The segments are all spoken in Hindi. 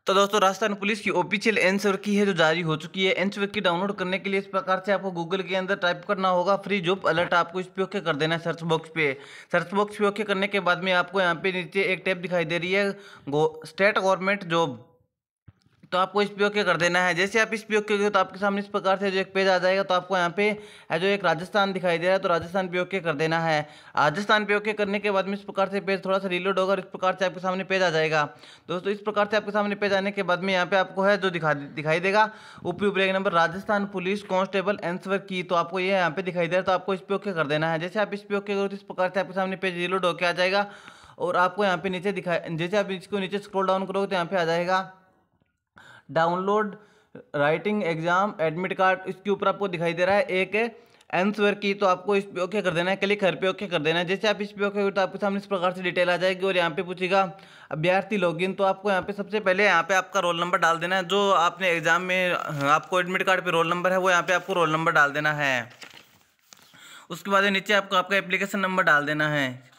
तो दोस्तों राजस्थान पुलिस की ऑफिशियल आंसर की है जो जारी हो चुकी है। आंसर की डाउनलोड करने के लिए इस प्रकार से आपको गूगल के अंदर टाइप करना होगा फ्री जॉब अलर्ट। आपको इस पे ओके कर देना है सर्च बॉक्स पे। सर्च बॉक्स पे ओके करने के बाद में आपको यहाँ पे नीचे एक टैब दिखाई दे रही है स्टेट गवर्नमेंट जॉब। तो आपको इस पे ओके कर देना है। जैसे आप इस पे ओके करोगे तो आपके सामने इस प्रकार से जो एक पेज आ जाएगा। तो आपको यहाँ पे जो एक राजस्थान दिखाई दे रहा है तो राजस्थान पे ओके कर देना है। राजस्थान पे ओके करने के बाद में इस प्रकार से पेज थोड़ा सा रिलोड होगा और इस प्रकार से आपके सामने पेज आ जाएगा। दोस्तों इस प्रकार से आपके सामने पेज आने के बाद में यहाँ पे आपको है जो दिखाई देगा ऊपर एक number Rajasthan police constable answer की। तो आपको ये यहाँ पे दिखाई दे रहा है तो आपको इस पे ओके कर देना है। जैसे आप इस पे ओके करो तो इस प्रकार से आपके सामने पेज रिलोड होकर आ जाएगा और आपको यहाँ पे नीचे दिखाई जैसे आप इसको नीचे स्क्रॉल डाउन करोगे तो यहाँ पे आ जाएगा download writing exam admit card. इसके ऊपर आपको दिखाई दे रहा है एक आंसर की। तो आपको इस पे ओके कर देना है, क्लिक हर पे ओके कर देना है। जैसे आप इस पे ओके तो आपके सामने इस प्रकार से डिटेल आ जाएगी और यहाँ पे पूछेगा अभ्यर्थी लॉगिन। तो आपको यहाँ पे सबसे पहले यहाँ पे आपका रोल नंबर डाल देना है जो आपने एग्जाम में आपको एडमिट कार्ड पे रोल नंबर है वो यहाँ पे आपको रोल नंबर डाल देना है। उसके बाद नीचे आपको आपका एप्लीकेशन नंबर डाल देना है।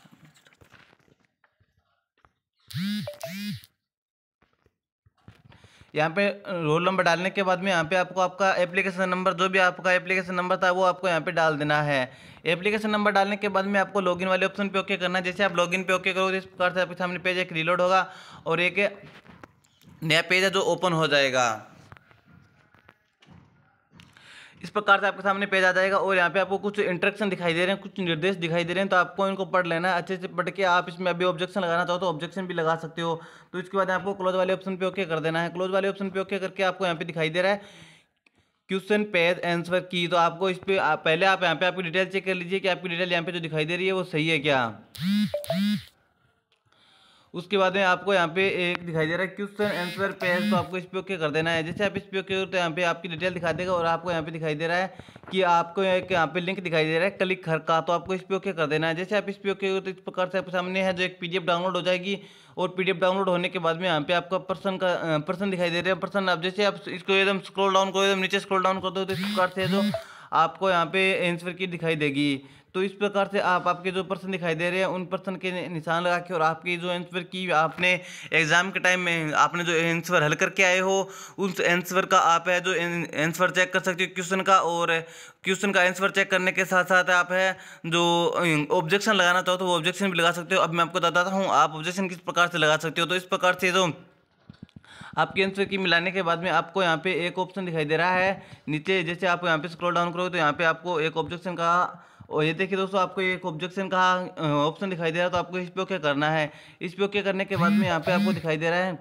यहाँ पे रोल नंबर डालने के बाद में यहाँ पे आपको आपका एप्लीकेशन नंबर जो भी आपका एप्लीकेशन नंबर था वो आपको यहाँ पे डाल देना है। एप्लीकेशन नंबर डालने के बाद में आपको लॉगिन वाले ऑप्शन पे ओके करना है। जैसे आप लॉगिन पे ओके करोगे इस प्रकार से आपके सामने पेज एक रिलोड होगा और एक नया पेज है जो ओपन हो जाएगा। इस प्रकार से आपके सामने पेज आ जाएगा और यहाँ पे आपको कुछ इंस्ट्रक्शन दिखाई दे रहे हैं, कुछ निर्देश दिखाई दे रहे हैं। तो आपको इनको पढ़ लेना है अच्छे से। पढ़ के आप इसमें अभी ऑब्जेक्शन लगाना चाहो तो ऑब्जेक्शन भी लगा सकते हो। तो इसके बाद आपको क्लोज वाले ऑप्शन पे ओके कर देना है। क्लोज वाले ऑप्शन पे ओके करके आपको यहाँ पे दिखाई दे रहा है क्वेश्चन पेज आंसर की। तो आपको इस पे पहले आप यहाँ पे आपकी डिटेल चेक कर लीजिए कि आपकी डिटेल यहाँ पे जो दिखाई दे रही है वो सही है क्या। उसके बाद में आपको यहाँ पे एक दिखाई दे रहा है क्वेश्चन आंसर पेज। तो आपको इस पे ओके कर देना है। जैसे आप इस पे ओके तो यहाँ पे आपकी डिटेल दिखा देगा और आपको यहाँ पे दिखाई दे रहा है कि आपको एक यहाँ पे लिंक दिखाई दे रहा है क्लिक हर का। तो आपको इस पे ओके कर देना है। जैसे आप इस पे ओके तो इस प्रकार से आपके सामने है जो एक पीडीएफ डाउनलोड हो जाएगी और पीडीएफ डाउनलोड होने के बाद में यहाँ पे आपका पर्सन दिखाई दे रहा है पर्सन। आप जैसे आप इसको एकदम स्क्रॉल डाउन करो एकदम नीचे स्क्रॉल डाउन कर दो तो इस प्रकार से जो आपको यहाँ पे आंसर की दिखाई देगी। तो इस प्रकार से आप आपके जो पर्सन दिखाई दे रहे हैं उन पर्सन के निशान लगा के और आपकी जो आंसर की आपने एग्जाम के टाइम में आपने जो आंसर हल करके आए हो उस आंसर का आप है जो आंसर चेक कर सकते हो क्वेश्चन का। और क्वेश्चन का आंसर चेक करने के साथ साथ आप है जो ऑब्जेक्शन लगाना चाहो तो वो ऑब्जेक्शन भी लगा सकते हो। अब मैं आपको बताता हूँ आप ऑब्जेक्शन किस प्रकार से लगा सकते हो। तो इस प्रकार से जो आपके आंसर की मिलाने के बाद में आपको यहाँ पे एक ऑप्शन दिखाई दे रहा है नीचे। जैसे आप यहाँ पे स्क्रॉल डाउन करोगे तो यहाँ पे आपको एक ऑब्जेक्शन का और ये देखिए दोस्तों आपको एक ऑब्जेक्शन का ऑप्शन दिखाई दे रहा है। तो आपको इस पे ओके करना है। इस पे ओके करने के बाद में यहाँ पे आपको दिखाई दे रहा है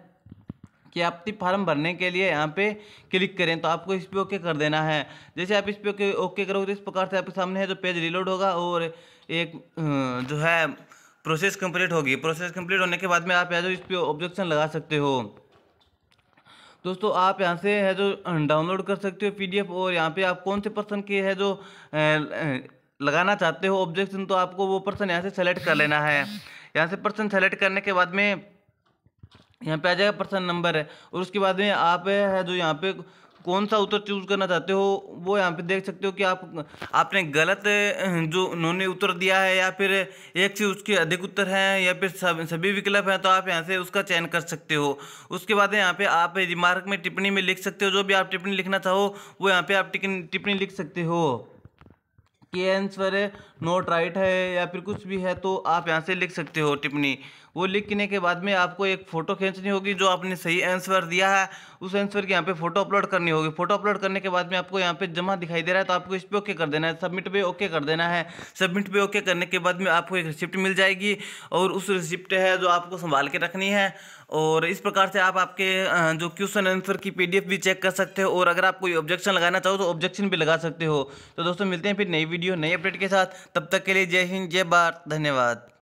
कि आप फॉर्म भरने के लिए यहाँ पे क्लिक करें। तो आपको इस पे ओके कर देना है। जैसे आप इस पे ओके करोगे तो इस प्रकार से आपके सामने है जो पेज रिलोड होगा और एक जो है प्रोसेस कंप्लीट होगी। प्रोसेस कंप्लीट होने के बाद में आप यहाँ जो इस पे ऑब्जेक्शन लगा सकते हो। दोस्तों आप यहाँ से है जो डाउनलोड कर सकते हो पीडीएफ और यहाँ पे आप कौन से पर्सन के है जो लगाना चाहते हो ऑब्जेक्शन तो आपको वो पर्सन यहाँ से सेलेक्ट कर लेना है। यहाँ से पर्सन सेलेक्ट करने के बाद में यहाँ पे आ जाएगा पर्सन नंबर है और उसके बाद में आप है जो यहाँ पे कौन सा उत्तर चूज करना चाहते हो वो यहाँ पे देख सकते हो कि आपने गलत जो उन्होंने उत्तर दिया है या फिर एक से उसके अधिक उत्तर हैं या फिर सभी विकल्प हैं। तो आप यहाँ से उसका चयन कर सकते हो। उसके बाद यहाँ पे आप रिमार्क में टिप्पणी में लिख सकते हो जो भी आप टिप्पणी लिखना चाहो वो यहाँ पे आप टिप्पणी लिख सकते हो कि आंसर नोट राइट है या फिर कुछ भी है तो आप यहाँ से लिख सकते हो टिप्पणी। वो लिखने के बाद में आपको एक फ़ोटो खींचनी होगी जो आपने सही आंसर दिया है उस आंसर की यहाँ पे फ़ोटो अपलोड करनी होगी। फ़ोटो अपलोड करने के बाद में आपको यहाँ पे जमा दिखाई दे रहा है तो आपको इस पे ओके कर देना है। सबमिट पे ओके कर देना है। सबमिट पे ओके करने के बाद में आपको एक रिसिप्ट मिल जाएगी और उस रिसिप्ट है जो आपको संभाल के रखनी है। और इस प्रकार से आप आपके जो क्वेश्चन आंसर की पीडीएफ भी चेक कर सकते हो और अगर आप कोई ऑब्जेक्शन लगाना चाहो तो ऑब्जेक्शन भी लगा सकते हो। तो दोस्तों मिलते हैं फिर नई वीडियो नई अपडेट के साथ। तब तक के लिए जय हिंद जय भारत धन्यवाद।